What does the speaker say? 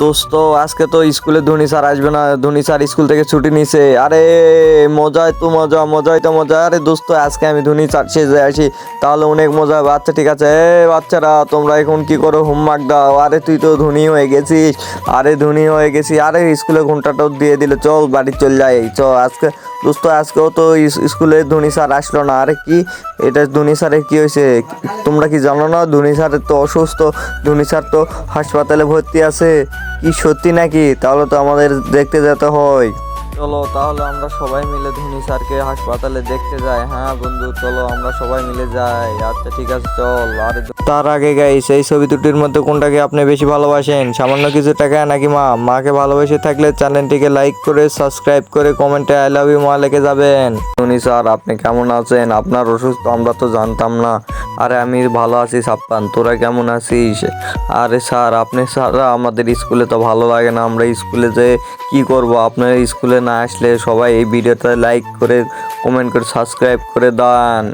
দোস্ত আজকে তো স্কুলে ধোনি স্যার আসবে না। ধোনি স্যার স্কুল থেকে ছুটি নিছে। আরে মজাই তো মজা, মজাই তো মজা। আরে দোস্ত আজকে আমি ধোনি স্যার সেজে আসি, তাহলে অনেক মজা হবে। আচ্ছা ঠিক আছে, বাচ্চারা তোমরা এখন কি করো, হোমওয়ার্ক দাও। আরে তুই তো ধোনি হয়ে গেছিস। আরে ধোনি হয়ে গেছি। আরে স্কুলে ঘন্টাটাও দিয়ে দিলে, চল বাড়ি চল যাই। চল আজকে দোস্ত আজকেও তো স্কুলে ধোনি স্যার আসলো না। আরে কি এটা, ধোনি স্যারের কি হয়েছে? তোমরা কি জানো না ধোনি স্যারের তো অসুস্থ? ধোনি স্যার তো হাসপাতালে ভর্তি আছে। কি সত্যি নাকি? তাহলে তো আমাদের দেখতে যেতে হয়। চলো তাহলে আমরা সবাই মিলে ধোনি স্যারকে হাসপাতালে দেখতে যাই। হ্যাঁ বন্ধু, চলো আমরা সবাই মিলে যাই। আচ্ছা ঠিক আছে, চল। আর তার আগে গাইস, এই ছবি দুটির মধ্যে কোনটাকে আপনি বেশি ভালোবাসেন? সামান্য কিছু টাকা নাকি মাকে ভালোবেসে থাকলে চ্যানেলটিকে লাইক করে সাবস্ক্রাইব করে কমেন্টে আই লাভ ইউ মা লিখে যাবেন। ধোনি স্যার আপনি কেমন আছেন? আপনার অসুস্থ আমরা তো জানতাম না। আরে আমি ভালো আছি সাপ্পান, তোরা কেমন আছিস? আরে স্যার আপনি ছাড়া আমাদের স্কুলে তো ভালো লাগে না। আমরা স্কুলে যে কি করব? আপনার স্কুলে না আসলে সবাই এই ভিডিওটা লাইক করে কমেন্ট করে সাবস্ক্রাইব করে দেন।